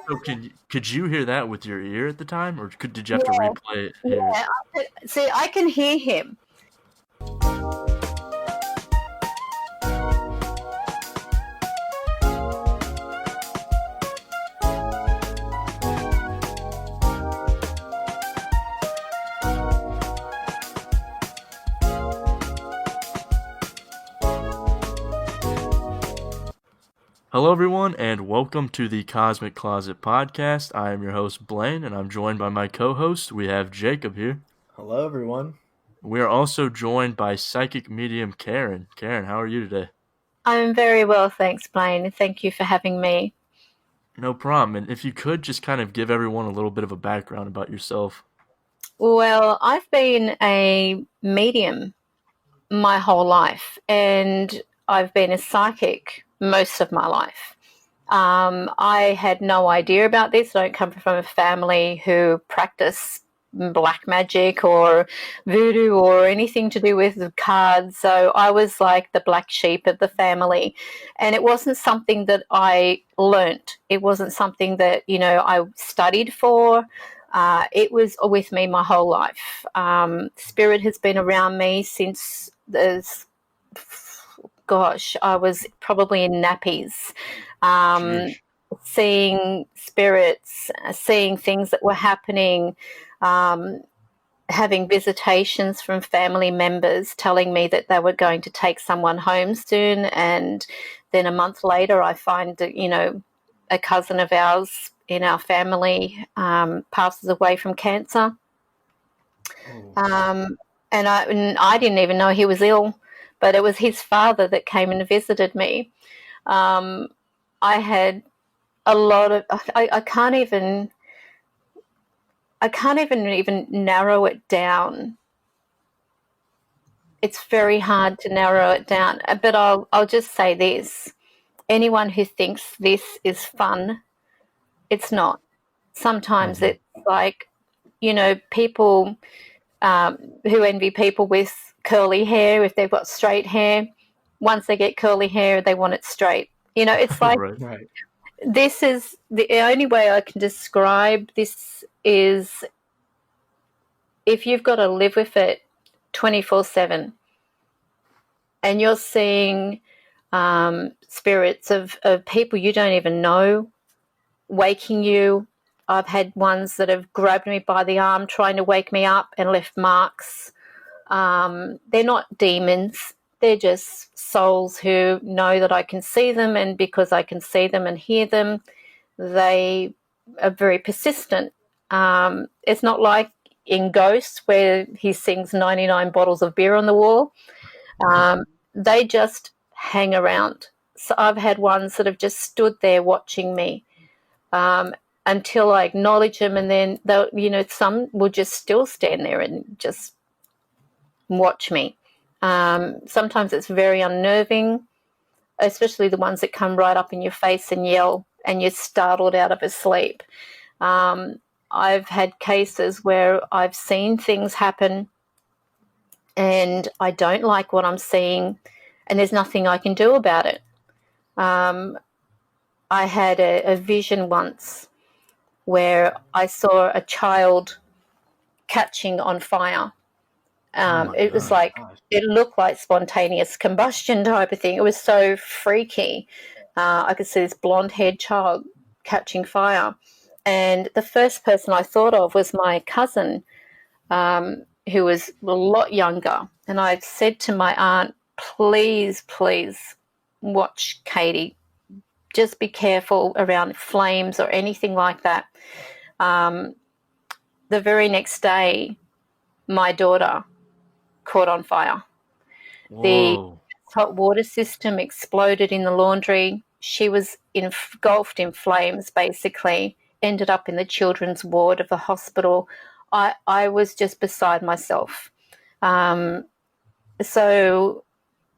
So could you hear that with your ear at the time, or did you have to Yeah, replay it? Hear it? yeah. See, I can hear him. Hello, everyone, and welcome to the Cosmic Closet podcast. I am your host, Blaine, and I'm joined by my co-host. We have Jacob here. Hello, everyone. We are also joined by psychic medium Karen. Karen, how are you today? I'm very well, thanks, Blaine. Thank you for having me. No problem. And if you could just kind of give everyone a little bit of a background about yourself. Well, I've been a medium my whole life, and I've been a psychic most of my life. I had no idea about this. I don't come from a family who practice black magic or voodoo or anything to do with cards. So I was like the black sheep of the family. And it wasn't something that I learnt. It wasn't something that, I studied for. It was with me my whole life. Spirit has been around me since I was probably in nappies. Seeing spirits, seeing things that were happening, having visitations from family members telling me that they were going to take someone home soon. And then a month later, I find that, a cousin of ours in our family passes away from cancer. And I didn't even know he was ill, but it was his father that came and visited me. I had a lot of I can't even narrow it down. It's very hard to narrow it down, but I'll just say this: anyone who thinks this is fun, it's not. Sometimes it's like, people who envy people with curly hair. If they've got straight hair, once they get curly hair, they want it straight. It's like Right. this is the only way I can describe this is if you've got to live with it 24/7 and you're seeing spirits of people you don't even know waking you. I've had ones that have grabbed me by the arm trying to wake me up and left marks. They're not demons. They're just souls who know that I can see them, and because I can see them and hear them, they are very persistent. It's not like in Ghosts where he sings 99 bottles of beer on the wall. They just hang around. So I've had ones that have just stood there watching me until I acknowledge them, and then some will just still stand there and just watch me. Sometimes it's very unnerving, especially the ones that come right up in your face and yell and you're startled out of a sleep. I've had cases where I've seen things happen and I don't like what I'm seeing and there's nothing I can do about it. I had a vision once where I saw a child catching on fire. It was like, it looked like spontaneous combustion type of thing. It was so freaky. I could see this blonde-haired child catching fire. And the first person I thought of was my cousin, who was a lot younger. And I said to my aunt, please watch Katie. Just be careful around flames or anything like that. The very next day, my daughter caught on fire. Whoa. The hot water system exploded in the laundry. She was engulfed in flames, basically, ended up in the children's ward of the hospital. I was just beside myself. So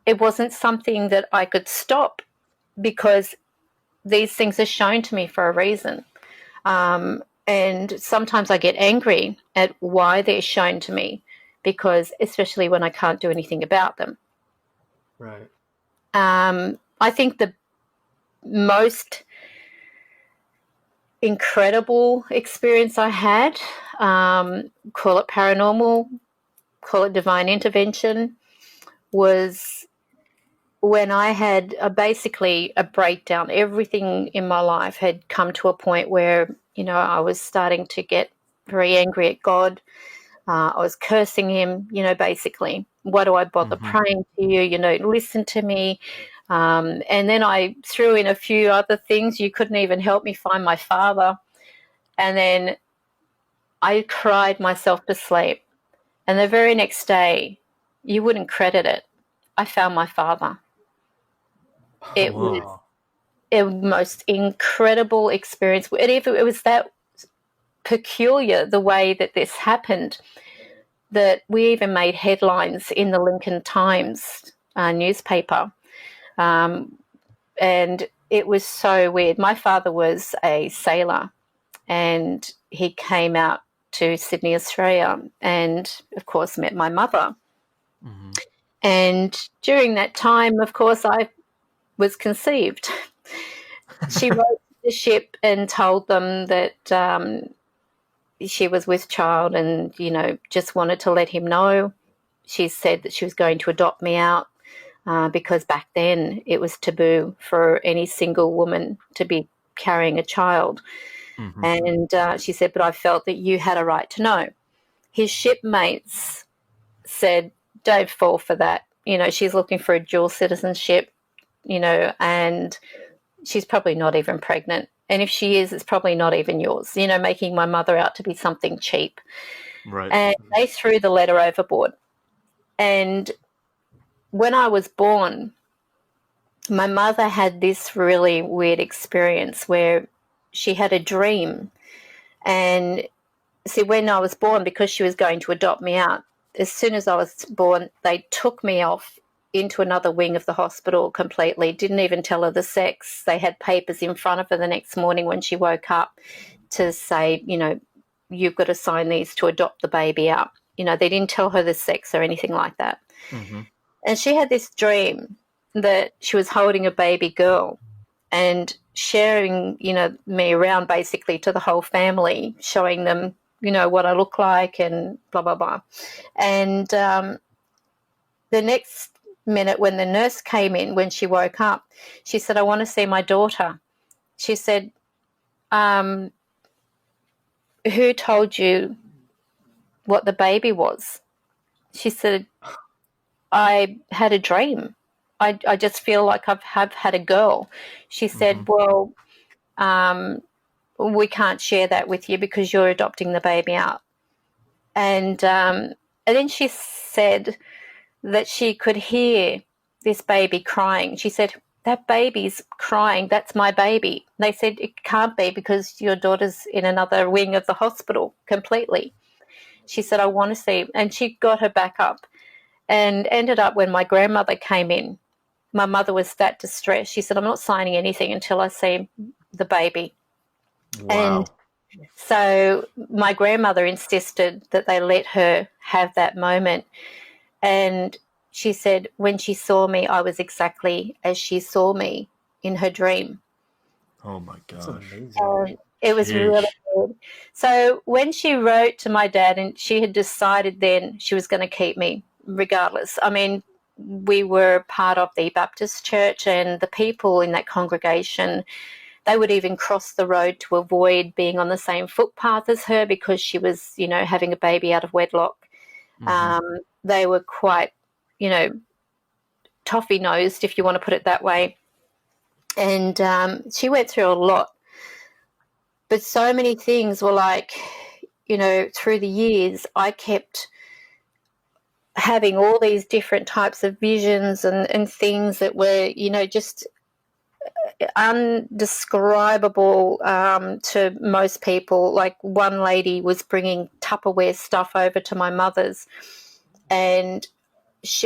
it wasn't something that I could stop because these things are shown to me for a reason. And sometimes I get angry at why they're shown to me, because especially when I can't do anything about them. Right. I think most incredible experience I had, call it paranormal, call it divine intervention, was when I had basically a breakdown. Everything in my life had come to a point where, I was starting to get very angry at God. I was cursing him, basically. Why do I bother praying to you? Listen to me. And then I threw in a few other things. You couldn't even help me find my father. And then I cried myself to sleep. And the very next day, you wouldn't credit it, I found my father. It was Whoa. a most incredible experience. And if it was that peculiar, the way that this happened, that we even made headlines in the Lincoln Times newspaper. And it was so weird. My father was a sailor, and he came out to Sydney, Australia, and of course met my mother. And during that time, of course, I was conceived. She wrote to the ship and told them that she was with child, and, just wanted to let him know. She said that she was going to adopt me out because back then it was taboo for any single woman to be carrying a child. And she said, but I felt that you had a right to know. His shipmates said, don't fall for that. She's looking for a dual citizenship, and she's probably not even pregnant. And if she is, it's probably not even yours, making my mother out to be something cheap. Right. And they threw the letter overboard. And when I was born, my mother had this really weird experience where she had a dream. And see, when I was born, because she was going to adopt me out, as soon as I was born, they took me off into another wing of the hospital completely, didn't even tell her the sex. They had papers in front of her the next morning when she woke up to say, you've got to sign these to adopt the baby out. They didn't tell her the sex or anything like that. And she had this dream that she was holding a baby girl and sharing, me around basically to the whole family, showing them, what I look like and blah, blah, blah. And the next minute when the nurse came in, when she woke up, she said, I want to see my daughter. She said, who told you what the baby was? She said, I had a dream. I just feel like I've had a girl. She said, well, we can't share that with you because you're adopting the baby out. And then she said that she could hear this baby crying. She said, that baby's crying. That's my baby. They said, it can't be because your daughter's in another wing of the hospital completely. She said, I want to see. And she got her back up and ended up when my grandmother came in. My mother was that distressed. She said, I'm not signing anything until I see the baby. Wow. And so my grandmother insisted that they let her have that moment. And she said, when she saw me, I was exactly as she saw me in her dream. Oh my gosh. That's amazing. And it was really good. So when she wrote to my dad, and she had decided then she was going to keep me regardless. I mean, we were part of the Baptist church, and the people in that congregation, they would even cross the road to avoid being on the same footpath as her because she was, having a baby out of wedlock. They were quite, toffee-nosed, if you want to put it that way. And she went through a lot. But so many things were like, through the years, I kept having all these different types of visions and things that were, just undescribable to most people. Like one lady was bringing Tupperware stuff over to my mother's, and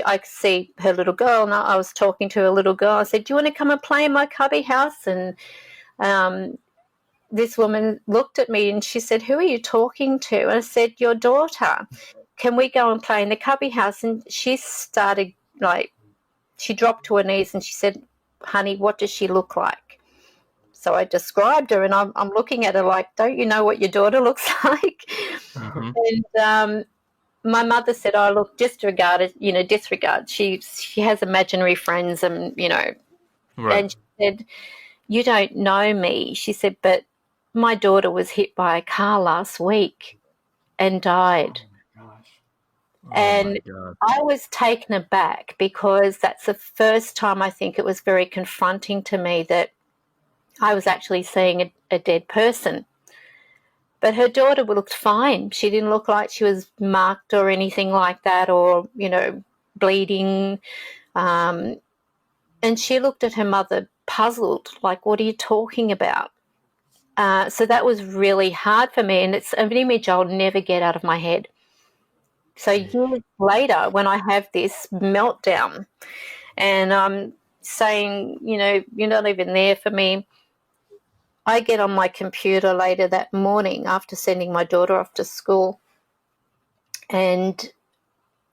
I could see her little girl, and I was talking to her little girl. I said, do you want to come and play in my cubby house? And this woman looked at me and she said, who are you talking to? And I said, your daughter. Can we go and play in the cubby house? And she started, she dropped to her knees and she said, honey, what does she look like? So I described her, and I'm looking at her like, don't you know what your daughter looks like? Mm-hmm. And my mother said, oh, look, disregard. She has imaginary friends, and, Right. and she said, you don't know me. She said, but my daughter was hit by a car last week and died. Oh my gosh. Oh And my God. I was taken aback because that's the first time I think it was very confronting to me that I was actually seeing a dead person. But her daughter looked fine. She didn't look like she was marked or anything like that, or, bleeding. And she looked at her mother puzzled, like, what are you talking about? So that was really hard for me, and it's an image I'll never get out of my head. So years later, when I have this meltdown and I'm saying, you're not even there for me, I get on my computer later that morning after sending my daughter off to school, and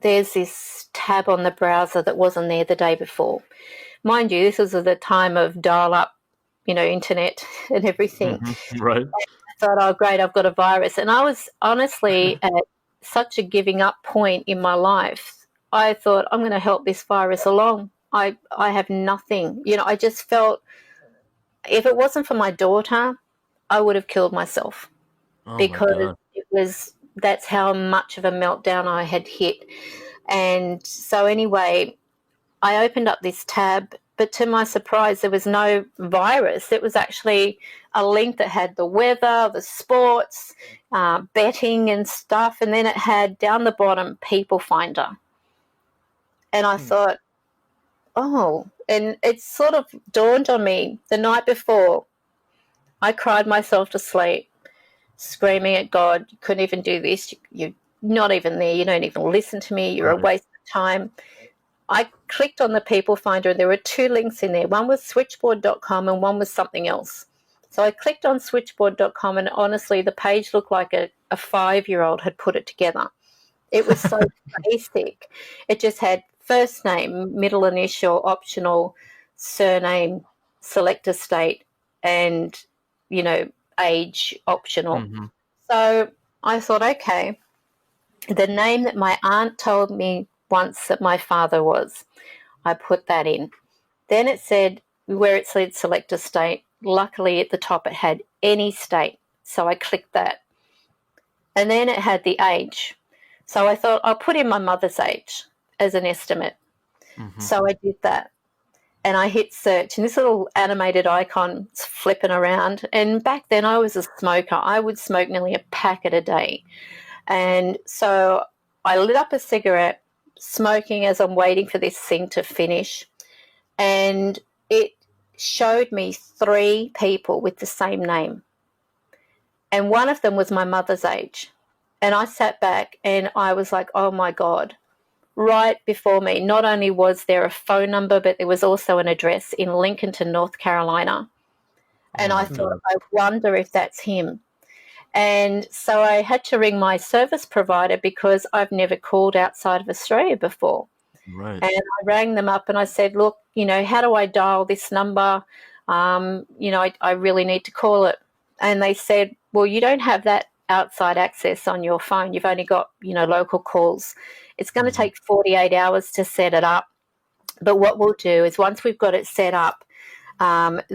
there's this tab on the browser that wasn't there the day before. Mind you, this was at the time of dial-up, internet and everything. Mm-hmm. Right. I thought, oh, great, I've got a virus. And I was honestly at such a giving up point in my life. I thought, I'm going to help this virus along. I have nothing. I just felt if it wasn't for my daughter, I would have killed myself Oh my because God. that's how much of a meltdown I had hit. And so anyway, I opened up this tab, but to my surprise, there was no virus. It was actually a link that had the weather, the sports, betting and stuff, and then it had down the bottom People Finder. And I thought, oh, and it sort of dawned on me the night before. I cried myself to sleep, screaming at God, you couldn't even do this. You're not even there. You don't even listen to me. You're a waste of time. I clicked on the People Finder, and there were two links in there. One was switchboard.com and one was something else. So I clicked on switchboard.com, and honestly, the page looked like a 5-year-old had put it together. It was so basic. It just had first name, middle initial, optional, surname, select a state, and, age optional. Mm-hmm. So I thought, okay, the name that my aunt told me once that my father was, I put that in. Then it said, where it said select a state, luckily at the top it had any state. So I clicked that. And then it had the age. So I thought I'll put in my mother's age as an estimate. Mm-hmm. So I did that. And I hit search, and this little animated icon's flipping around. And back then I was a smoker. I would smoke nearly a packet a day. And so I lit up a cigarette, smoking as I'm waiting for this thing to finish. And it showed me 3 people with the same name. And one of them was my mother's age. And I sat back and I was like, oh my God. Right before me, not only was there a phone number, but there was also an address in Lincolnton, North Carolina. And I thought, I wonder if that's him. And so I had to ring my service provider because I've never called outside of Australia before. Right. And I rang them up and I said, look, how do I dial this number? I really need to call it. And they said, well, you don't have that outside access on your phone. You've only got, local calls. It's going to take 48 hours to set it up. But what we'll do is once we've got it set up,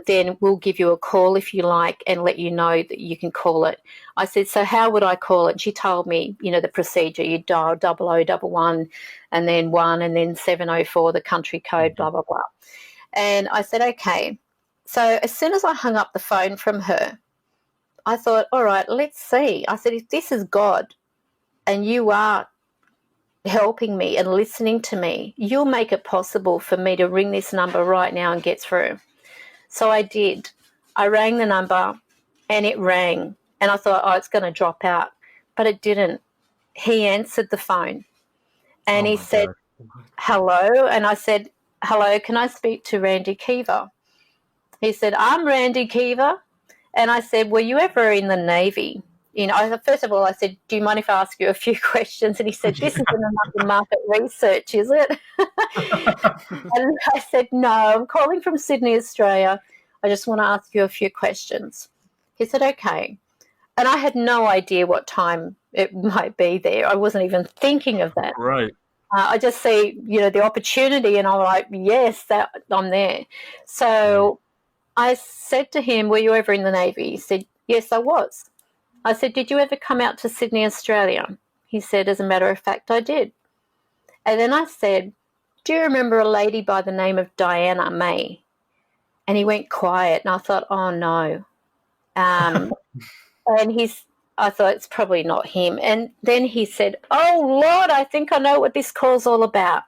then we'll give you a call if you like and let you know that you can call it. I said, so how would I call it? She told me, the procedure. You dial 0011 and then 1 and then 704, the country code, blah, blah, blah. And I said, okay. So as soon as I hung up the phone from her, I thought, all right, let's see. I said, if this is God and you are helping me and listening to me, you'll make it possible for me to ring this number right now and get through. So I did. I rang the number and it rang. And I thought, oh, it's going to drop out. But it didn't. He answered the phone and he said, hello. And I said, hello, can I speak to Randy Keever? He said, I'm Randy Keever. And I said, were you ever in the Navy? First of all, I said, do you mind if I ask you a few questions? And he said, this isn't enough market research, is it? And I said, no, I'm calling from Sydney, Australia. I just want to ask you a few questions. He said, okay. And I had no idea what time it might be there. I wasn't even thinking of that. Right. I just see, the opportunity, and I'm like, yes, I'm there. So I said to him, were you ever in the Navy? He said, yes, I was. I said, did you ever come out to Sydney, Australia? He said, as a matter of fact, I did. And then I said, do you remember a lady by the name of Diana May? And he went quiet, and I thought, oh, no. And I thought it's probably not him. And then he said, oh, Lord, I think I know what this call's all about.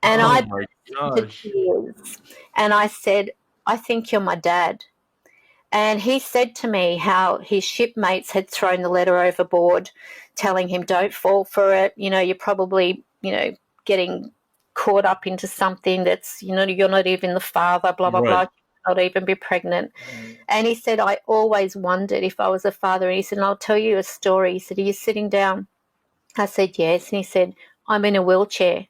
And Oh I my burst gosh. into tears. And I said, I think you're my dad. And he said to me how his shipmates had thrown the letter overboard, telling him, don't fall for it. You're probably, getting caught up into something that's, you're not even the father, blah, blah, Right. blah, not even be pregnant. And he said, I always wondered if I was a father. And he said, and I'll tell you a story. He said, are you sitting down? I said, yes. And he said, I'm in a wheelchair.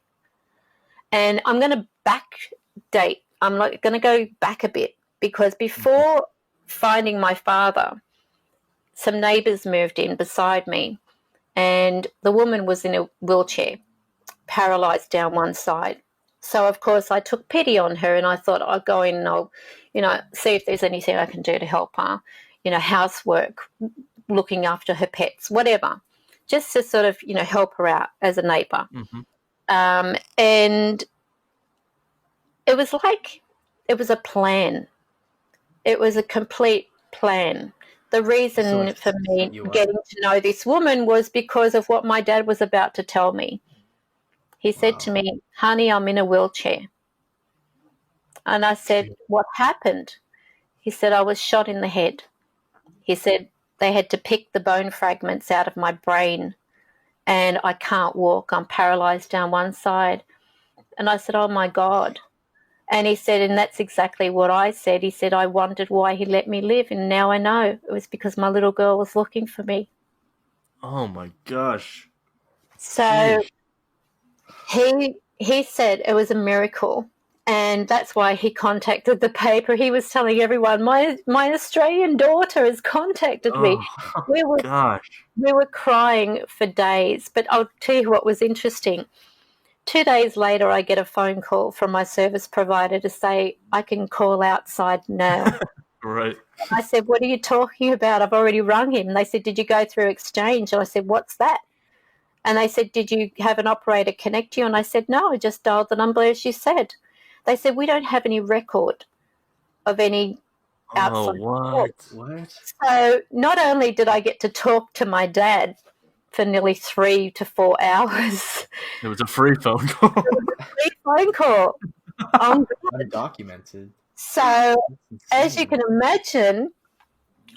And I'm going to backdate. I'm going to go back a bit, because before finding my father, some neighbours moved in beside me, and the woman was in a wheelchair, paralysed down one side. So, of course, I took pity on her, and I thought I'll go in and I'll, see if there's anything I can do to help her, housework, looking after her pets, whatever, just to sort of, help her out as a neighbour. And it was like it was a plan. It was a complete plan. The reason for me getting to know this woman was because of what my dad was about to tell me. He said to me, honey, I'm in a wheelchair. And I said, what happened? He said, I was shot in the head. He said, they had to pick the bone fragments out of my brain, and I can't walk. I'm paralysed down one side. And I said, oh, my God. And he said, and that's exactly what I said. He said, I wondered why he let me live, and now I know it was because my little girl was looking for me. Oh my gosh. So he said it was a miracle, and that's why he contacted the paper. He was telling everyone, my Australian daughter has contacted me. Oh gosh. We were crying for days, but I'll tell you what was interesting. 2 days later, I get a phone call from my service provider to say I can call outside now. Right. I said, what are you talking about? I've already rung him. And they said, did you go through exchange? And I said, what's that? And they said, did you have an operator connect you? And I said, no, I just dialed the number as you said. They said, we don't have any record of any outside. Oh, what? So not only did I get to talk to my dad for nearly 3 to 4 hours. It was a free phone call. Free phone call. Undocumented. So, as you can imagine,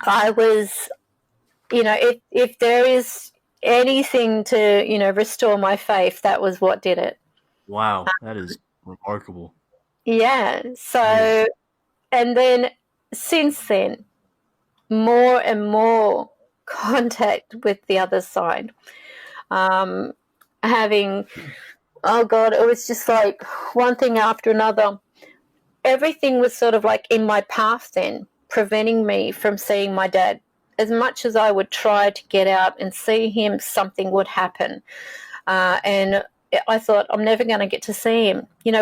I was, if there is anything to, restore my faith, that was what did it. Wow, that is remarkable. Yeah. So, and then since then, more and more contact with the other side. Having, oh God, it was just like one thing after another. Everything was sort of like in my path then, preventing me from seeing my dad. As much as I would try to get out and see him, something would happen. And I thought, I'm never going to get to see him. And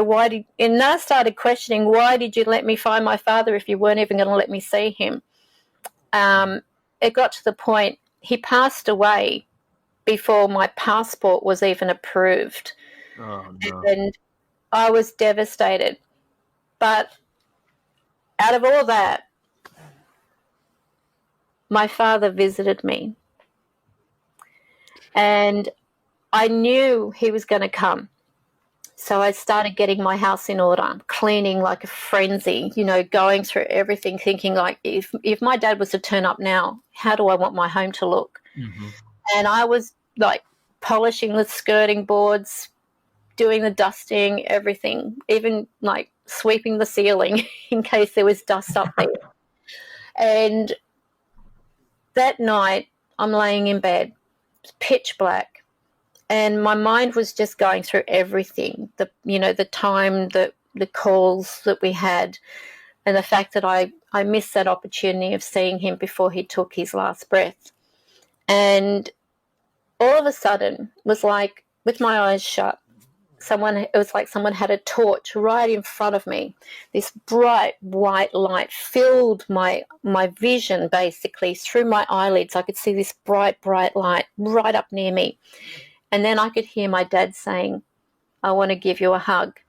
then I started questioning, why did you let me find my father if you weren't even going to let me see him? It got to the point, he passed away before my passport was even approved. Oh, no. And I was devastated. But out of all that, my father visited me. And I knew he was going to come. So I started getting my house in order, cleaning like a frenzy, going through everything, thinking like, if my dad was to turn up now, how do I want my home to look? Mm-hmm. And I was like polishing the skirting boards, doing the dusting, everything, even like sweeping the ceiling in case there was dust up there. And that night, I'm laying in bed, it's pitch black, and my mind was just going through everything. The time, the calls that we had, and the fact that I missed that opportunity of seeing him before he took his last breath. And all of a sudden, it was like with my eyes shut, it was like someone had a torch right in front of me. This bright white light filled my vision, basically through my eyelids. I could see this bright light right up near me. And then I could hear my dad saying, "I want to give you a hug."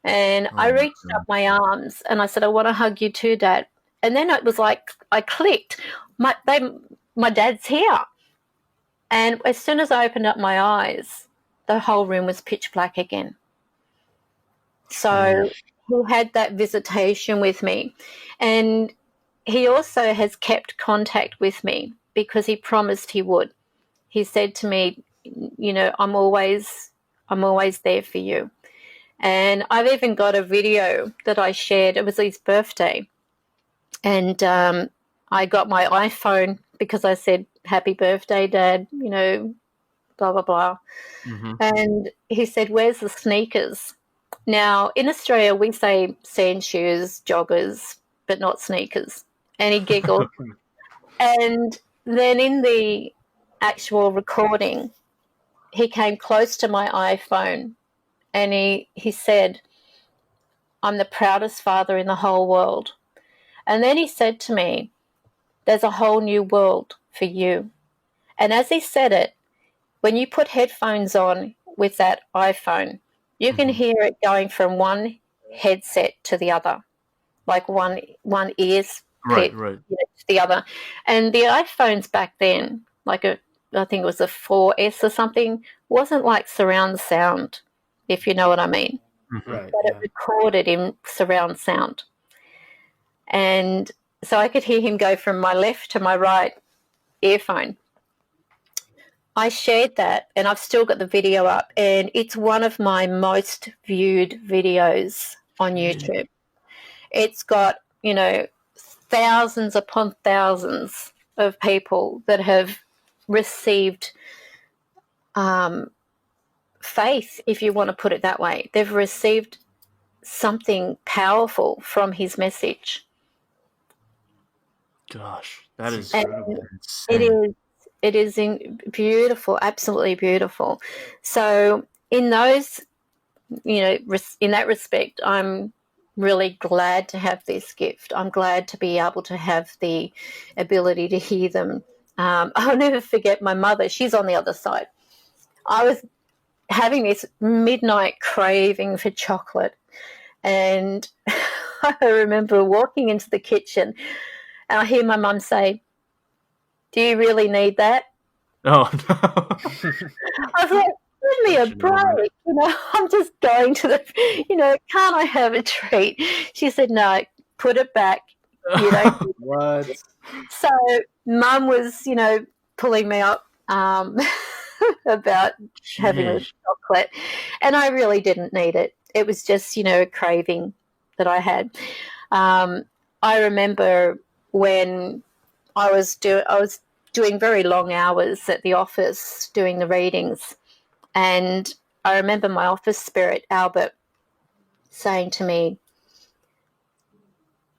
And I reached up my arms and I said, "I want to hug you too, Dad." And then it was like I clicked. My dad's here. And as soon as I opened up my eyes, the whole room was pitch black again. So he had that visitation with me. And he also has kept contact with me because he promised he would. He said to me, "You know, I'm always there for you." And I've even got a video that I shared. It was his birthday. And I got my iPhone because I said, "Happy birthday, Dad," you know, blah, blah, blah. Mm-hmm. And he said, "Where's the sneakers?" Now, in Australia, we say sand shoes, joggers, but not sneakers. And he giggled. And then in the actual recording, he came close to my iPhone and he said, "I'm the proudest father in the whole world." And then he said to me, "There's a whole new world for you." And as he said it, when you put headphones on with that iPhone, you can hear it going from one headset to the other, like one ear's right. to the other. And the iPhones back then, I think it was a 4S or something, wasn't like surround sound, if you know what I mean. Right, but it recorded in surround sound. And so I could hear him go from my left to my right earphone. I shared that, and I've still got the video up, and it's one of my most viewed videos on YouTube. It's got, you know, thousands upon thousands of people that have received faith, if you want to put it that way. They've received something powerful from his message. Gosh, that is incredible. It is beautiful, absolutely beautiful. So in those, you know, in that respect, I'm really glad to have this gift. I'm glad to be able to have the ability to hear them. I'll never forget my mother. She's on the other side. I was having this midnight craving for chocolate, and I remember walking into the kitchen and I hear my mum say, "Do you really need that?" Oh, no. I was like, "Give me a break. You know, I'm just going to the, you know, can't I have a treat?" She said, "No, put it back. You know." What? So Mum was, you know, pulling me up about having a chocolate, and I really didn't need it. It was just, you know, a craving that I had. I remember when I was doing very long hours at the office doing the readings, and I remember my office spirit, Albert, saying to me,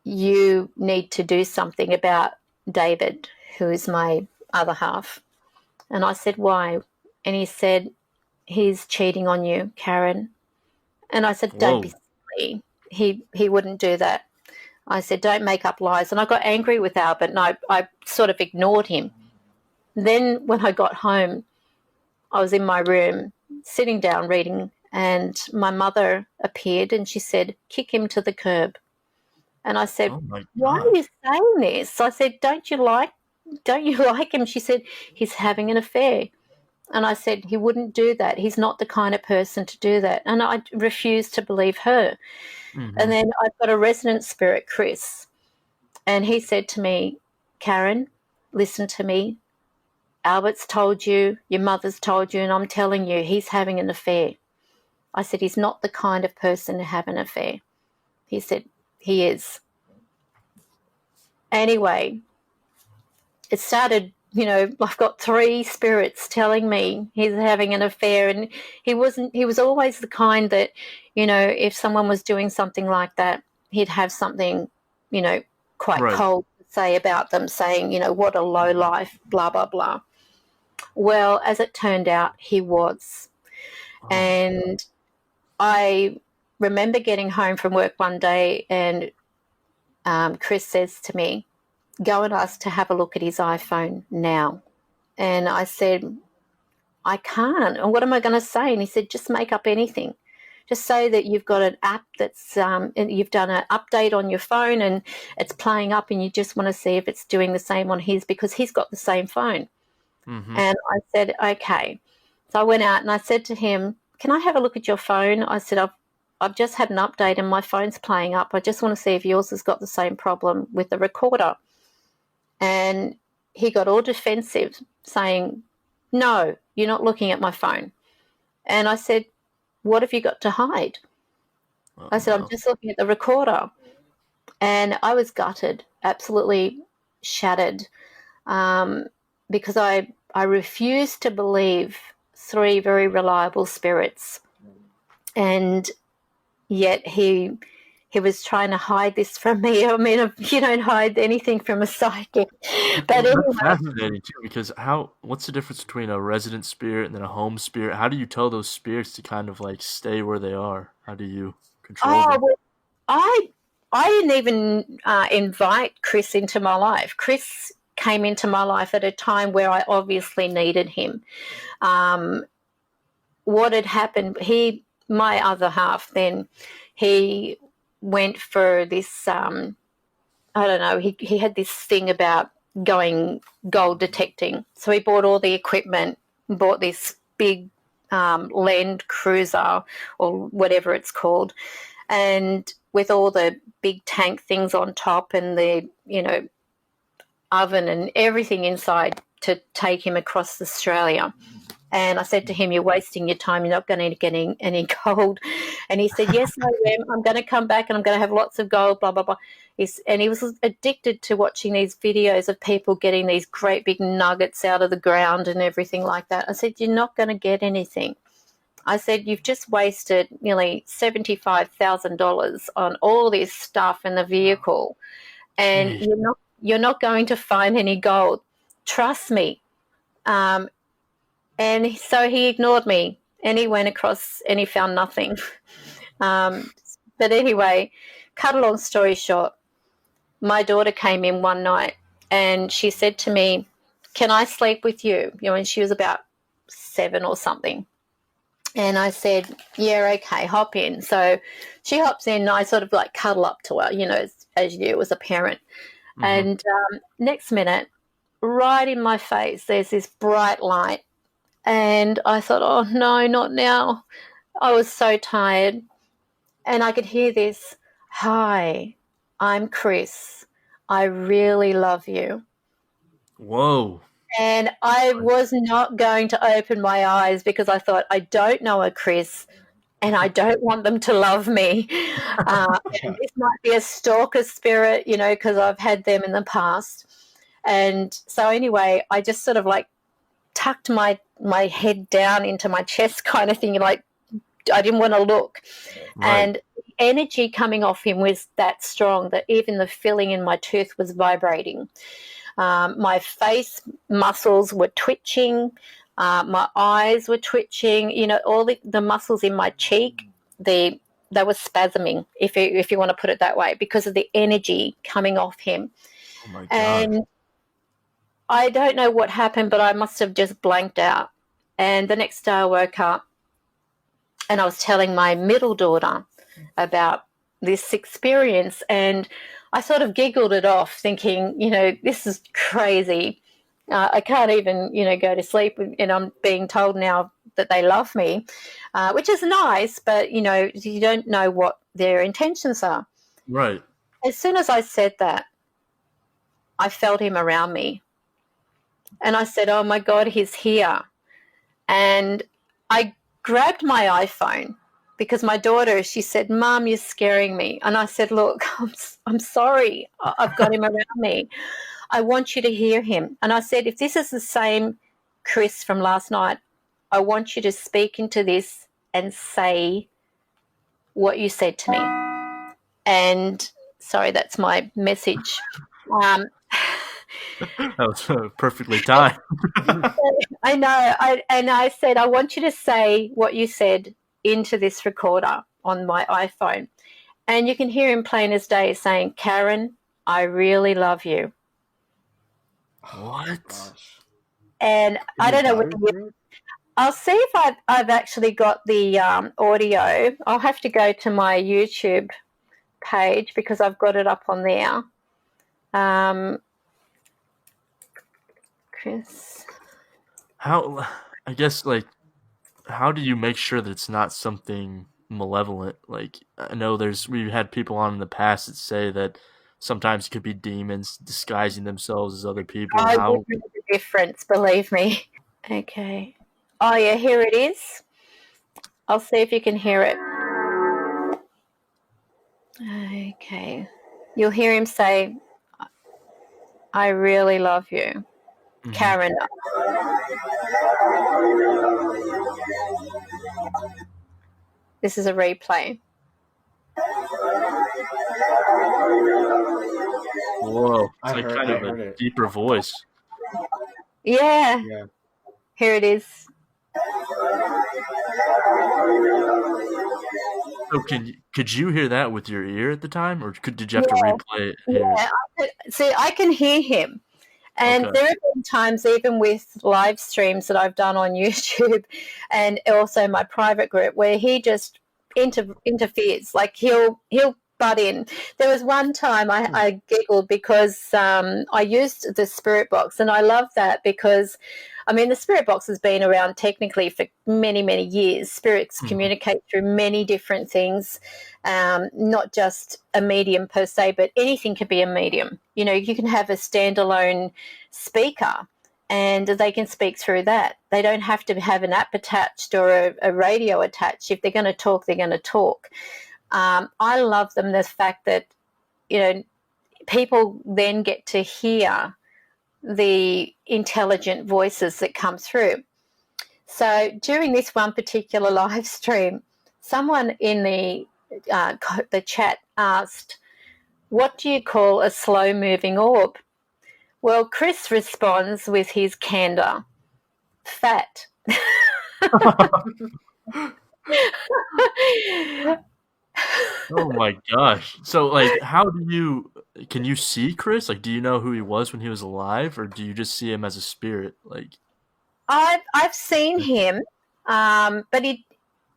"You need to do something about David, who is my other half." And I said, "Why?" And he said, "He's cheating on you, Karen." And I said, "Don't be silly. He wouldn't do that." I said, "Don't make up lies." And I got angry with Albert, and I sort of ignored him. Then when I got home, I was in my room sitting down reading, and my mother appeared and she said, "Kick him to the curb." And I said, "Why are you saying this?" I said, don't you like him?" She said, "He's having an affair." And I said, "He wouldn't do that. He's not the kind of person to do that." And I refused to believe her. And then I've got a resonant spirit, Chris, and he said to me, "Karen, listen to me. Albert's told you, your mother's told you, and I'm telling you, he's having an affair." I said, "He's not the kind of person to have an affair." He said, "He is." Anyway, it started, you know, I've got 3 spirits telling me he's having an affair, and he was always the kind that, you know, if someone was doing something like that, he'd have something, quite Right. cold to say about them, saying, what a low life, blah, blah, blah. Well, as it turned out, he was. Oh. And I remember getting home from work one day and Chris says to me, go and ask to have a look at his iPhone now. And I said, I can't. And what am I going to say? And he said, just make up anything. Just say that you've got an app that's, you've done an update on your phone and it's playing up and you just want to see if it's doing the same on his because he's got the same phone. Mm-hmm. And I said, okay. So I went out and I said to him, can I have a look at your phone? I said, I've just had an update and my phone's playing up. I just want to see if yours has got the same problem with the recorder. And he got all defensive, saying, no, you're not looking at my phone. And I said, what have you got to hide? I said, I'm just looking at the recorder. And I was gutted, absolutely shattered, because I refused to believe three very reliable spirits. And yet he was trying to hide this from me. I mean, you don't hide anything from a psychic. But That's anyway, fascinating too, because what's the difference between a resident spirit and then a home spirit? How do you tell those spirits to kind of like stay where they are? How do you control them? well, I didn't even invite Chris into my life. Chris came into my life at a time where I obviously needed him. What had happened, my other half then, he went for this, I don't know, he had this thing about going gold detecting. So he bought all the equipment, bought this big Land Cruiser or whatever it's called, and with all the big tank things on top and the, oven and everything inside to take him across Australia. And I said to him, you're wasting your time. You're not going to get any gold. And he said, yes, I am. I'm going to come back and I'm going to have lots of gold, blah, blah, blah. And he was addicted to watching these videos of people getting these great big nuggets out of the ground and everything like that. I said, you're not going to get anything. I said, you've just wasted nearly $75,000 on all this stuff in the vehicle and Jeez. you're not going to find any gold. Trust me. And so he ignored me and he went across and he found nothing. But anyway, cut a long story short, my daughter came in one night and she said to me, can I sleep with you? And she was about 7 or something. And I said, yeah, okay, hop in. So she hops in and I sort of like cuddle up to her, as you do as a parent. Mm-hmm. And next minute, right in my face, there's this bright light. And I thought, oh, no, not now. I was so tired. And I could hear this, hi, I'm Chris. I really love you. Whoa. And I was not going to open my eyes because I thought, I don't know a Chris and I don't want them to love me. And this might be a stalker spirit, because I've had them in the past. And so anyway, I just sort of like tucked my head down into my chest kind of thing, like I didn't want to look. Right. And the energy coming off him was that strong that even the filling in my tooth was vibrating. My face muscles were twitching. My eyes were twitching. All the muscles in my cheek, they were spasming, if you want to put it that way, because of the energy coming off him. Oh my God. And I don't know what happened, but I must have just blanked out. And the next day I woke up and I was telling my middle daughter about this experience, and I sort of giggled it off thinking, this is crazy. I can't even, go to sleep and I'm being told now that they love me, which is nice, but, you don't know what their intentions are. Right. As soon as I said that, I felt him around me. And I said, oh, my God, he's here. And I grabbed my iPhone because my daughter, she said, Mom, you're scaring me. And I said, look, I'm sorry. I've got him around me. I want you to hear him. And I said, if this is the same Chris from last night, I want you to speak into this and say what you said to me. And sorry, that's my message. That was perfectly timed. I know. I said, I want you to say what you said into this recorder on my iPhone. And you can hear him plain as day saying, Karen, I really love you. What? Gosh. And I don't know whether I'll see if I've actually got the audio. I'll have to go to my YouTube page because I've got it up on there. Chris. How, I guess, like, how do you make sure that it's not something malevolent? Like, I know we've had people on in the past that say that sometimes it could be demons disguising themselves as other people. I How? would know the difference, believe me. Okay. Oh, yeah, here it is. I'll see if you can hear it. Okay. You'll hear him say, I really love you. Mhm. Karen. This is a replay. Whoa. It's I like heard- kind I of heard a it. deeper voice. Yeah. Yeah. Here it is. So could you hear that with your ear at the time, or did you have to replay it? Yeah. See, I can hear him. And Okay. there have been times, even with live streams that I've done on YouTube and also my private group, where he just interferes. Like he'll butt in. There was one time I giggled because I used the spirit box, and I love that because, I mean, the spirit box has been around technically for many, many years. Spirits communicate through many different things, not just a medium per se, but anything can be a medium. You know, you can have a standalone speaker and they can speak through that. They don't have to have an app attached or a radio attached. If they're going to talk, they're going to talk. I love them, the fact that, you know, people then get to hear the intelligent voices that come through. So during this one particular live stream, someone in the chat asked, what do you call a slow-moving orb? Well, Chris responds with his candor, fat. Oh my gosh. So like can you see Chris? Like do you know who he was when he was alive, or do you just see him as a spirit? Like I've seen him, but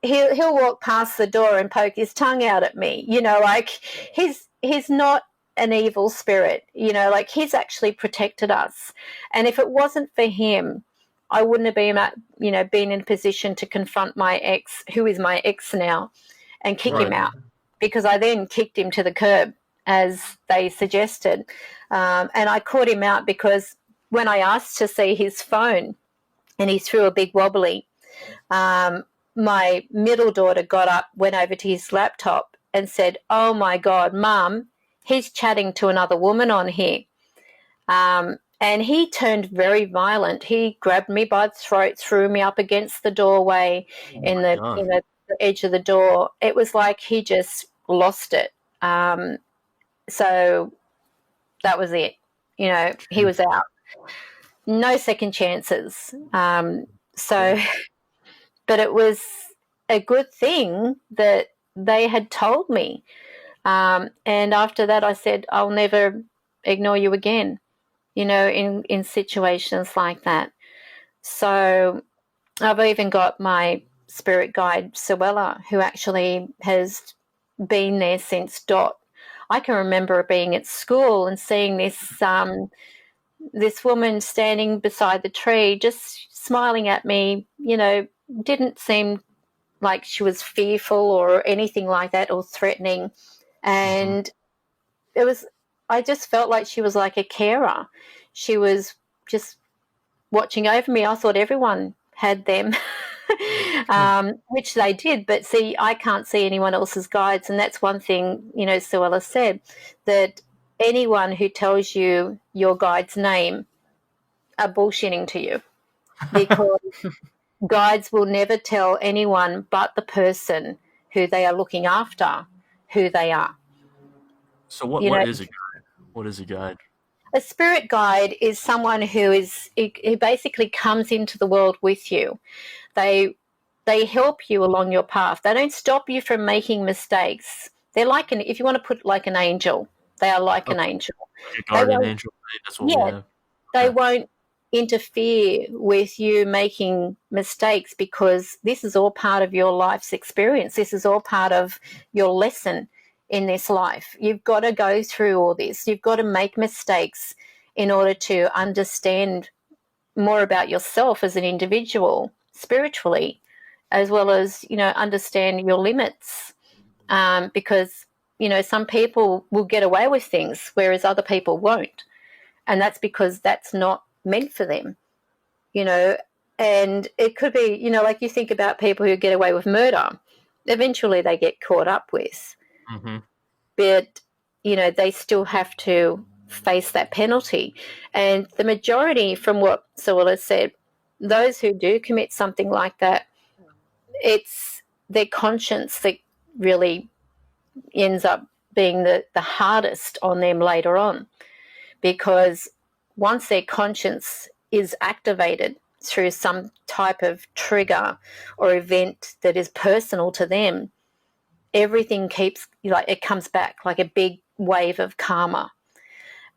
he'll walk past the door and poke his tongue out at me. You know, like he's not an evil spirit. You know, like he's actually protected us. And if it wasn't for him, I wouldn't have been in a position to confront my ex, who is my ex now, and kick him out, because I then kicked him to the curb as they suggested, and I caught him out because when I asked to see his phone, and he threw a big wobbly. My middle daughter got up, went over to his laptop and said, oh my God, Mum, he's chatting to another woman on here. And he turned very violent. He grabbed me by the throat, threw me up against the doorway in the edge of the door. It was like he just lost it. So that was it. You know, he was out. No second chances. But it was a good thing that they had told me. And after that, I said, I'll never ignore you again, you know, in situations like that. So I've even got my spirit guide, Suella, who actually has been there since dot. I can remember being at school and seeing this woman standing beside the tree, just smiling at me, you know, didn't seem like she was fearful or anything like that, or threatening. And I just felt like she was like a carer. She was just watching over me. I thought everyone had them, which they did. But see, I can't see anyone else's guides. And that's one thing, you know, Suella said, that anyone who tells you your guide's name are bullshitting to you, because guides will never tell anyone but the person who they are looking after who they are. So what You know, what is a guide? What is a guide? a spirit guide is someone who basically comes into the world with you. They they help you along your path. They don't stop you from making mistakes. They're like an if you want to put like an angel, they are like an Okay, angel. like a They guardian won't angel. Right? That's what we yeah, have. they Okay. won't interfere with you making mistakes because this is all part of your life's experience. This is all part of your lesson in this life. You've got to go through all this. You've got to make mistakes in order to understand more about yourself as an individual spiritually, as well as, understand your limits. Because, some people will get away with things, whereas other people won't. And that's because that's not meant for them, you know. And it could be, like you think about people who get away with murder, eventually they get caught up with, Mm-hmm. but, they still have to face that penalty. And the majority, from what Sewell has said, those who do commit something like that, it's their conscience that really ends up being the hardest on them later on, because once their conscience is activated through some type of trigger or event that is personal to them, everything keeps, like, it comes back like a big wave of karma.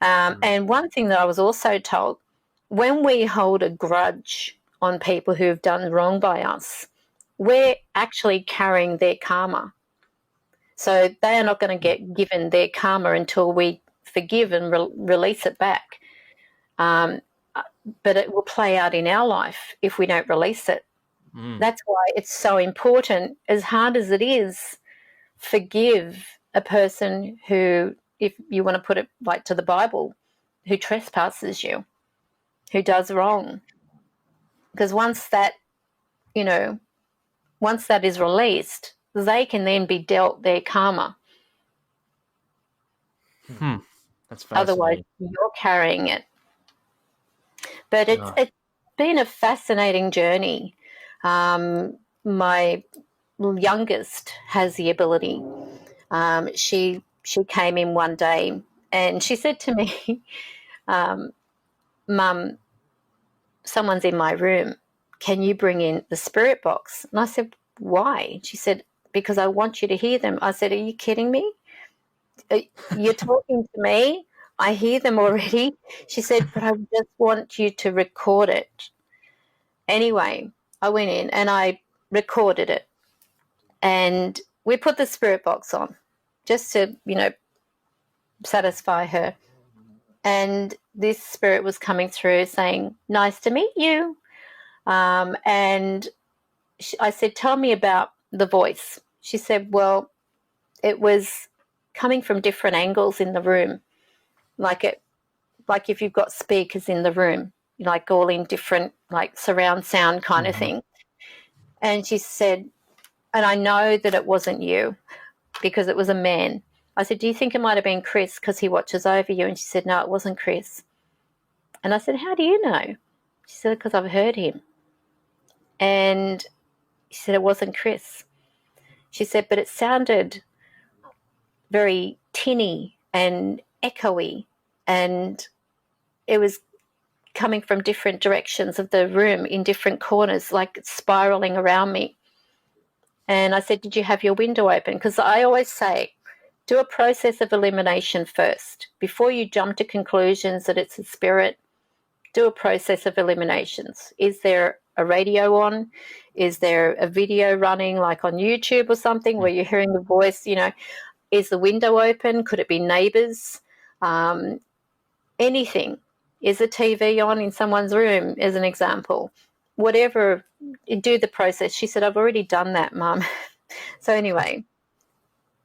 And one thing that I was also told, when we hold a grudge on people who have done wrong by us, we're actually carrying their karma. So they are not going to get given their karma until we forgive and release it back. Um, but it will play out in our life if we don't release it. Mm. That's why it's so important, as hard as it is, forgive a person who, if you want to put it like to the Bible, who trespasses you, who does wrong. Because you know, once that is released, they can then be dealt their karma. Hmm. That's Otherwise, fascinating. you're carrying it. But it's Uh, it's been a fascinating journey. My youngest has the ability. She came in one day and she said to me, "Mum, someone's in my room. Can you bring in the spirit box?" And I said, "Why?" She said, "Because I want you to hear them." I said, "Are you kidding me? You're talking to me. I hear them already." She said, "But I just want you to record it." Anyway, I went in and I recorded it, and we put the spirit box on just to, satisfy her. And this spirit was coming through saying, "Nice to meet you." And I said, "Tell me about the voice." She said, "Well, it was coming from different angles in the room, like if you've got speakers in the room, like all in different, like surround sound kind of mhm. thing." And she said, "And I know that it wasn't you because it was a man." I said, "Do you think it might have been Chris because he watches over you?" And she said, "No, it wasn't Chris." And I said, "How do you know?" She said, "Because I've heard him." And she said, "It wasn't Chris." She said, "But it sounded very tinny and echoey, and it was coming from different directions of the room in different corners, like spiraling around me." And I said, "Did you have your window open?" Because I always say, do a process of elimination first. Before you jump to conclusions that it's a spirit, do a process of eliminations. Is there a radio on? Is there a video running like on YouTube or something where you're hearing the voice? Is the window open? Could it be neighbours? Um, Anything. Is the TV on in someone's room, as an example? Whatever, do the process. She said, "I've already done that, Mum." So anyway,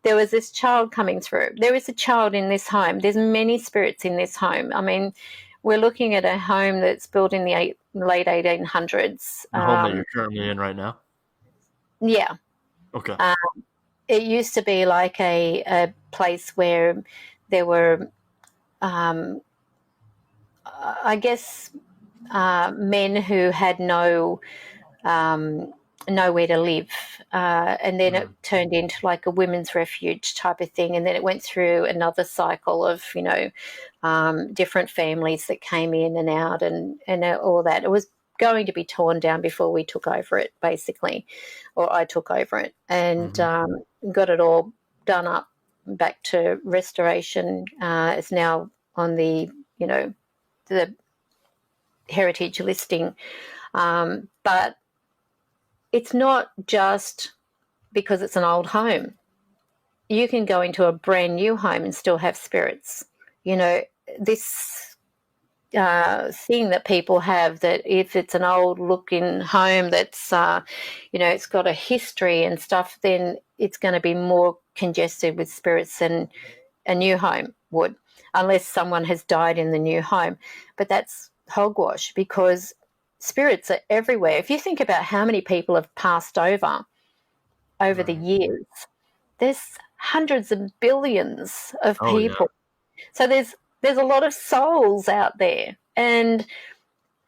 there was this child coming through. There is a child in this home. There's many spirits in this home. I mean, we're looking at a home that's built in the late 1800s. The home that you're currently in right now. Yeah. Okay. Uh, it used to be like a place where there were, um, I guess, men who had no, um, nowhere to live. And then it Mm. turned into like a women's refuge type of thing. And then it went through another cycle of, different families that came in and out and all that. It was going to be torn down before we took over it, basically, or I took over it and Mm-hmm. got it all done up back to restoration. It's now on the heritage listing. But it's not just because it's an old home. You can go into a brand new home and still have spirits. This thing that people have, that if it's an old looking home that's, it's got a history and stuff, then it's going to be more congested with spirits than a new home would, unless someone has died in the new home. But that's hogwash, because spirits are everywhere. If you think about how many people have passed over the Right. years, there's hundreds of billions of Oh yeah. people. So there's a lot of souls out there, and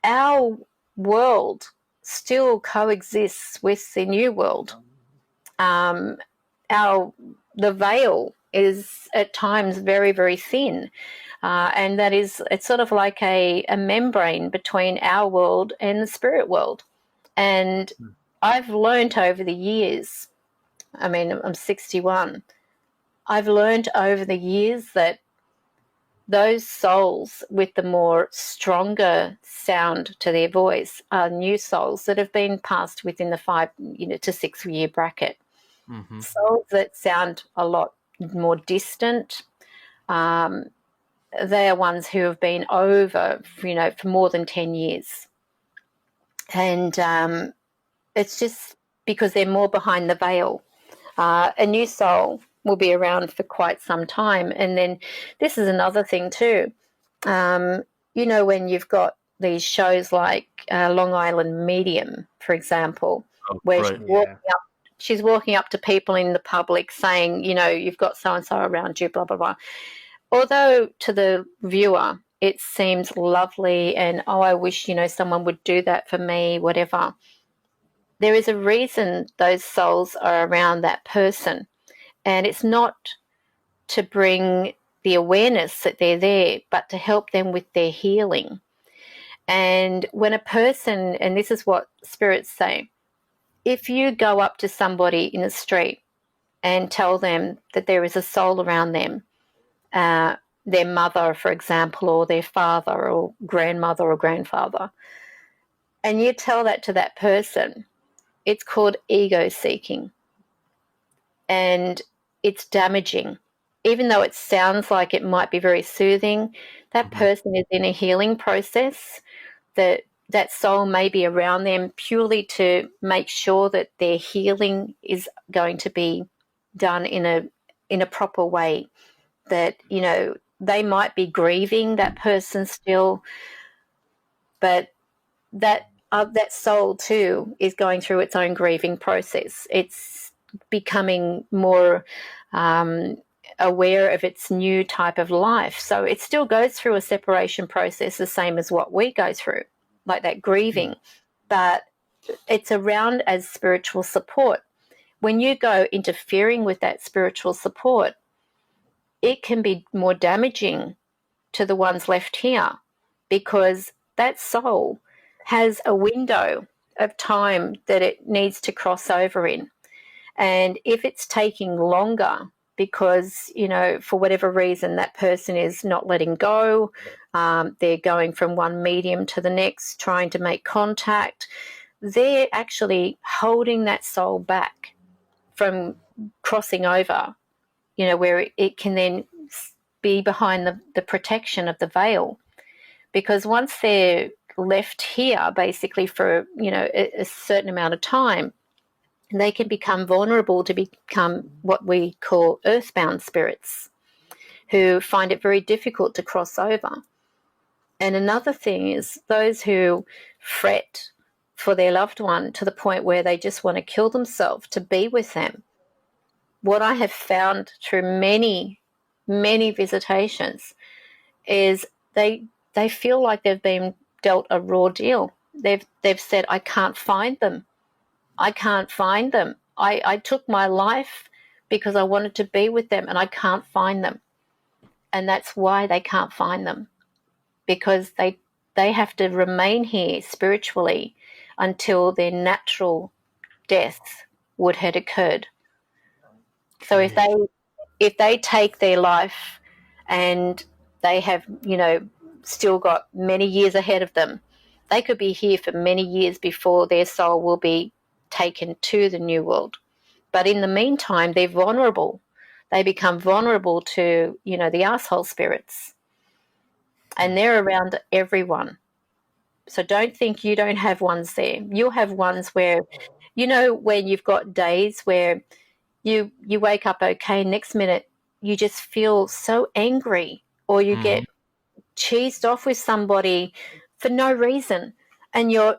our world still coexists with the new world. Um, our the veil is at times very, very thin, and it's sort of like a membrane between our world and the spirit world. And Mm. I've learnt over the years. I mean, I'm 61. I've learned over the years that those souls with the more stronger sound to their voice are new souls that have been passed within the 5 to 6 year bracket. Mm-hmm. Souls that sound a lot more distant, um, they are ones who have been over, for more than 10 years. And it's just because they're more behind the veil. A new soul will be around for quite some time. And then this is another thing too. Um, when you've got these shows like Long Island Medium, for example, Oh, where right. Yeah. she's walking up to people in the public saying, you've got so and so around you, blah, blah, blah. Although to the viewer, it seems lovely and, oh, I wish, someone would do that for me, whatever. There is a reason those souls are around that person. And it's not to bring the awareness that they're there, but to help them with their healing. And when a person, and this is what spirits say, if you go up to somebody in the street and tell them that there is a soul around them, their mother, for example, or their father or grandmother or grandfather, and you tell that to that person, it's called ego seeking. And it's damaging. Even though it sounds like it might be very soothing, that Mm-hmm. person is in a healing process. That soul may be around them purely to make sure that their healing is going to be done in a proper way. That they might be grieving that person still, but that soul too is going through its own grieving process. It's becoming more aware of its new type of life. So it still goes through a separation process, the same as what we go through, like that grieving, but it's around as spiritual support. When you go interfering with that spiritual support, it can be more damaging to the ones left here, because that soul has a window of time that it needs to cross over in. And if it's taking longer because, for whatever reason, that person is not letting go, they're going from one medium to the next, trying to make contact, they're actually holding that soul back from crossing over, where it can then be behind the protection of the veil. Because once they're left here basically for, a certain amount of time, they can become vulnerable to become what we call earthbound spirits, who find it very difficult to cross over. And another thing is those who fret for their loved one to the point where they just want to kill themselves to be with them. What I have found through many, many visitations is they feel like they've been dealt a raw deal. They've said, I can't find them. I can't find them. I took my life because I wanted to be with them, and I can't find them. And that's why they can't find them, because they have to remain here spiritually until their natural death would have occurred. So Okay. if they take their life and they have, still got many years ahead of them, they could be here for many years before their soul will be taken to the new world. But in the meantime, they're vulnerable. They become vulnerable to, the asshole spirits, and they're around everyone. So don't think you don't have ones there. You'll have ones where, when you've got days where you wake up okay, next minute you just feel so angry, or you Mm-hmm. get cheesed off with somebody for no reason, and you're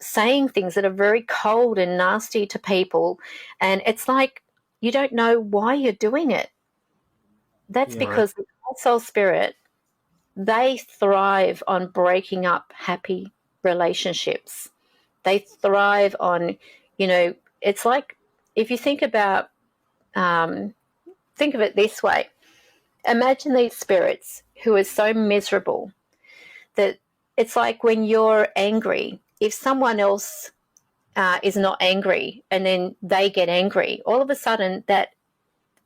saying things that are very cold and nasty to people, and it's like you don't know why you're doing it. That's Yeah. Right. because the soul spirit, they thrive on breaking up happy relationships. They thrive on, it's like, if you think of it this way. Imagine these spirits who are so miserable that it's like when you're angry, if someone else is not angry and then they get angry, all of a sudden that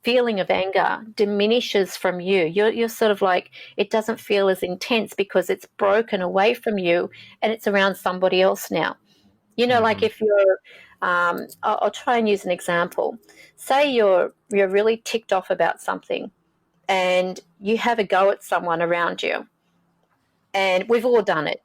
feeling of anger diminishes from you. You're sort of like, it doesn't feel as intense because it's broken away from you and it's around somebody else now. Like Mm-hmm. if you're, I'll try and use an example. Say you're really ticked off about something, and you have a go at someone around you, and we've all done it.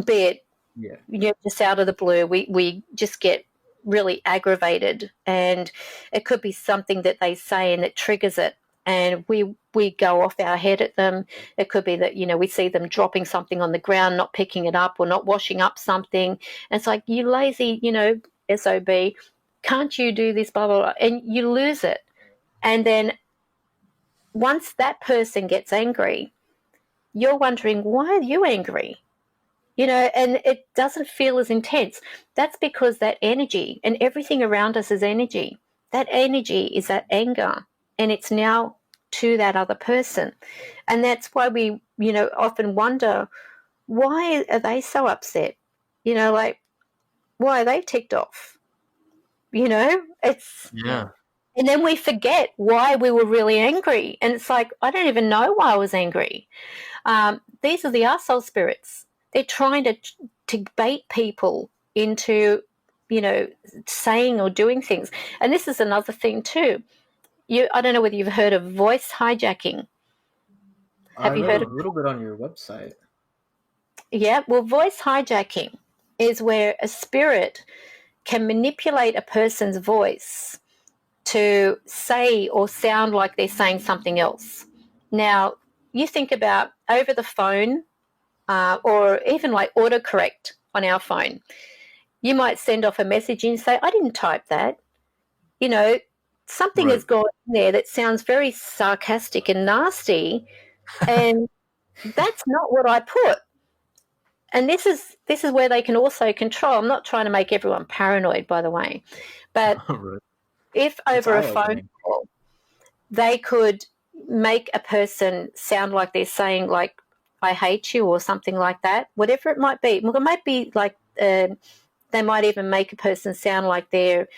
Be it, Yeah. just out of the blue, we just get really aggravated, and it could be something that they say and that triggers it, and we go off our head at them. It could be that we see them dropping something on the ground, not picking it up, or not washing up something, and it's like, you lazy, sob, can't you do this, blah blah blah, and you lose it. And then once that person gets angry, you're wondering, why are you angry? And it doesn't feel as intense. That's because that energy, and everything around us is energy. That energy is that anger, and it's now to that other person. And that's why we, often wonder, why are they so upset? Like, why are they ticked off? It's, Yeah. and then we forget why we were really angry. And it's like, I don't even know why I was angry. These are the arsehole spirits. They're trying to bait people into, saying or doing things. And this is another thing too. I don't know whether you've heard of voice hijacking. I Have you read heard a of? little bit on your website. Yeah. Well, voice hijacking is where a spirit can manipulate a person's voice to say or sound like they're saying something else. Now, you think about over the phone, or even like autocorrect on our phone. You might send off a message and say, I didn't type that. You know, Something Right. has gone in there that sounds very sarcastic and nasty, and that's not what I put. And this is where they can also control. I'm not trying to make everyone paranoid, by the way, but Right. if It's over a phone eye-opening. call they could make a person sound like they're saying, like, I hate you or something like that, whatever it might be. Well, it might be like, they might even make a person sound like they're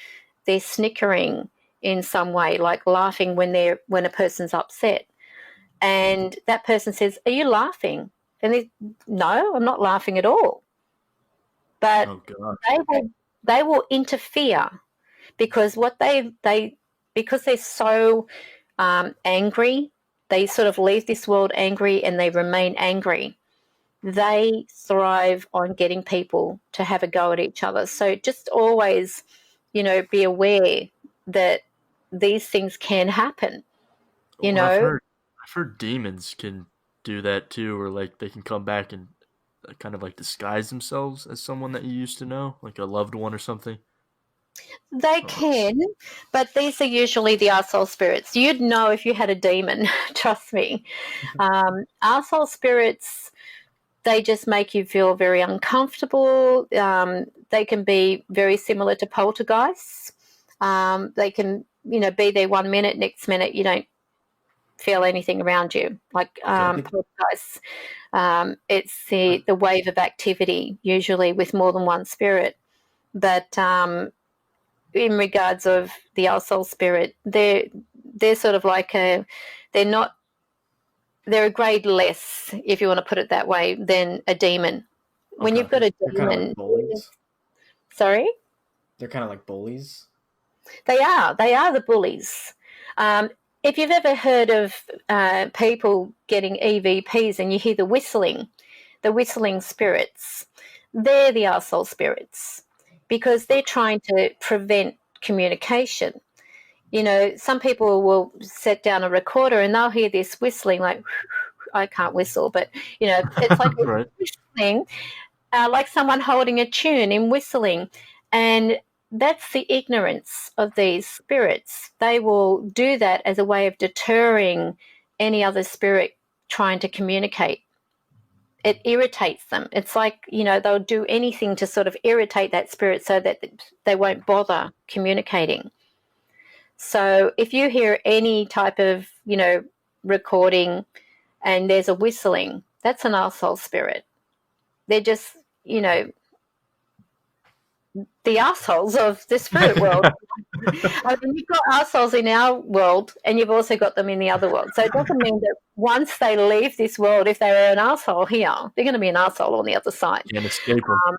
snickering in some way, like laughing when a person's upset. And that person says, "Are you laughing?" And no, I'm not laughing at all. But Oh gosh. they will interfere, because because they're so angry, they sort of leave this world angry and they remain angry. They thrive on getting people to have a go at each other. So just always, be aware that these things can happen. You Well, I've know, heard I've heard demons can do that too, or like they can come back and kind of like disguise themselves as someone that you used to know, like a loved one or something. they Or, can, but these are usually the arsehole spirits. You'd know if you had a demon, trust me. Arsehole spirits, they just make you feel very uncomfortable. They can be very similar to poltergeists. They can, be there 1 minute, next minute you don't feel anything around you, like Okay. poltergeists. It's the wave of activity, usually with more than one spirit. But in regards of the our soul spirit, they're sort of like they're not they're a grade less, if you want to put it that way, than a demon. When Okay. you've got a They're kind of like demon, bullies. sorry, They're kind of like bullies. they are the bullies. Um, if you've ever heard of people getting EVPs and you hear the whistling spirits, they're the arsehole spirits because they're trying to prevent communication. Some people will set down a recorder and they'll hear this whistling, like, I can't whistle, but, it's like a Right. whistling, like someone holding a tune in whistling. And that's the ignorance of these spirits. They will do that as a way of deterring any other spirit trying to communicate. It irritates them. It's like, they'll do anything to sort of irritate that spirit so that they won't bother communicating. So if you hear any type of, recording and there's a whistling, that's an arsehole spirit. They're just, the assholes of the spirit world. I mean, you've got assholes in our world and you've also got them in the other world. So it doesn't mean that once they leave this world, if they're an asshole here, they're going to be an asshole on the other side. Can't escape them.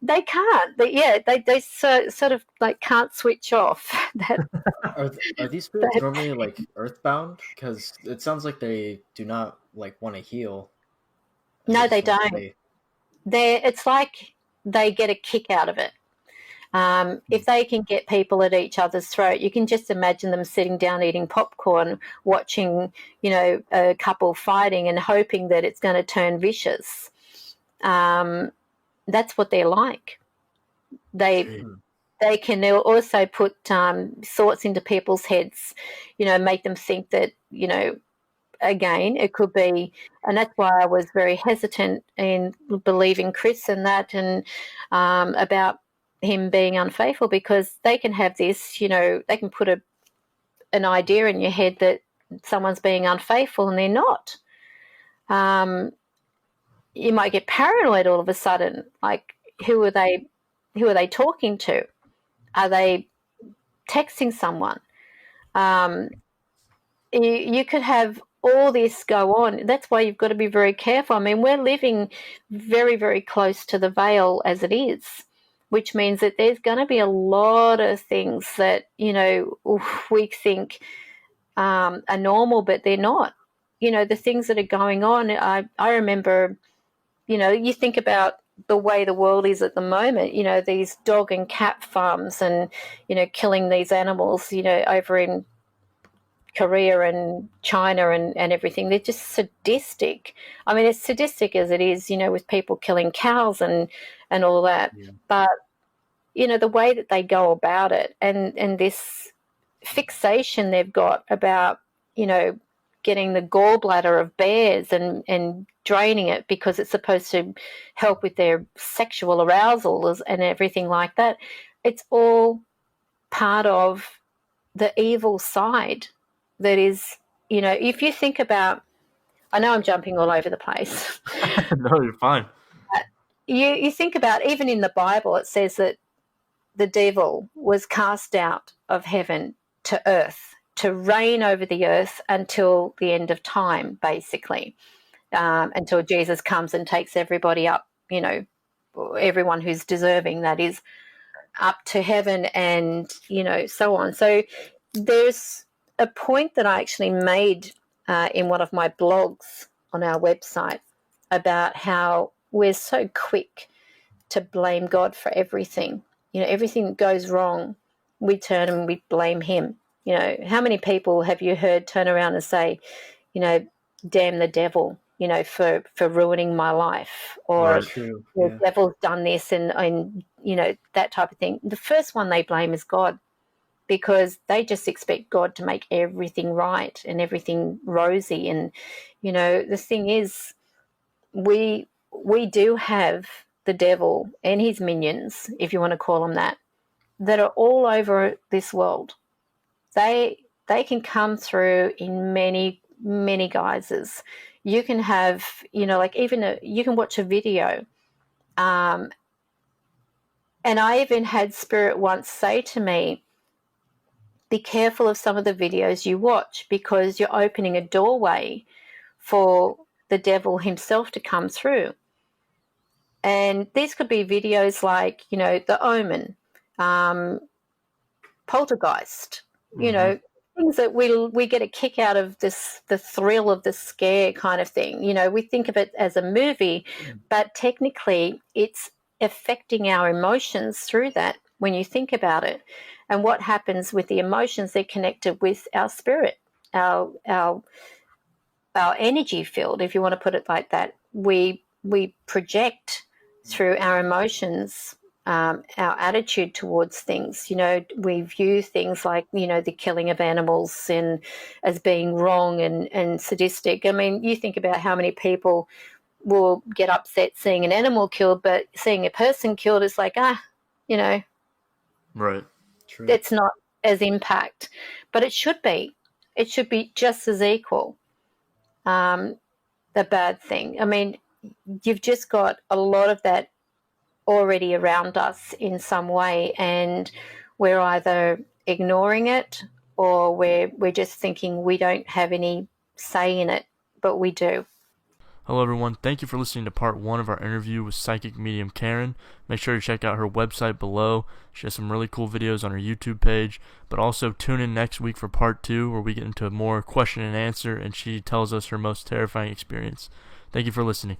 They can't. They sort of like can't switch off. Are these spirits normally like earthbound? Because it sounds like they do not like want to heal. No, they don't. It's like they get a kick out of it. If they can get people at each other's throat, you can just imagine them sitting down eating popcorn, watching, a couple fighting and hoping that it's going to turn vicious. That's what they're like. They can also put thoughts into people's heads, make them think that, again, it could be, and that's why I was very hesitant in believing Chris and that, and about him being unfaithful, because they can have this, they can put an idea in your head that someone's being unfaithful and they're not. You might get paranoid all of a sudden, like who are they talking to? Are they texting someone? You could have all this go on. That's why you've got to be very careful. I mean, we're living very, very close to the veil as it is, which means that there's going to be a lot of things that, we think are normal, but they're not. The things that are going on, I remember, you think about the way the world is at the moment, these dog and cat farms and, killing these animals, over in Korea and China and everything. They're just sadistic. I mean, as sadistic as it is, with people killing cows and all that. Yeah. But, the way that they go about it and this fixation they've got about, getting the gallbladder of bears and draining it because it's supposed to help with their sexual arousal and everything like that. It's all part of the evil side that is, if you think about, I know I'm jumping all over the place. No, you're fine. You think about, even in the Bible, it says that the devil was cast out of heaven to earth to reign over the earth until the end of time, basically, until Jesus comes and takes everybody up, everyone who's deserving, that is, up to heaven and, so on. So there's a point that I actually made in one of my blogs on our website about how we're so quick to blame God for everything. Everything goes wrong, we turn and we blame him. How many people have you heard turn around and say, damn the devil, for ruining my life, or the devil's done this and that type of thing. The first one they blame is God, because they just expect God to make everything right and everything rosy. And, the thing is, we do have the devil and his minions, if you want to call them that are all over this world. They can come through in many, many guises. You can have, like even you can watch a video. And I even had Spirit once say to me, be careful of some of the videos you watch, because you're opening a doorway for the devil himself to come through. And these could be videos like, The Omen, Poltergeist, things that we get a kick out of, the thrill of the scare kind of thing. We think of it as a movie, but technically it's affecting our emotions through that when you think about it. And what happens with the emotions, they're connected with our spirit, our energy field, if you want to put it like that. We project through our emotions our attitude towards things. We view things like, the killing of animals as being wrong and sadistic. I mean, you think about how many people will get upset seeing an animal killed, but seeing a person killed is like, Right. True. it's not as impact. But it should be. It should be just as equal. The bad thing. I mean, you've just got a lot of that already around us in some way, and we're either ignoring it or we're just thinking we don't have any say in it, but we do. Hello everyone, thank you for listening to part 1 of our interview with psychic medium Karen. Make sure to check out her website below. She has some really cool videos on her YouTube page, but also tune in next week for part 2, where we get into more question and answer and she tells us her most terrifying experience. Thank you for listening.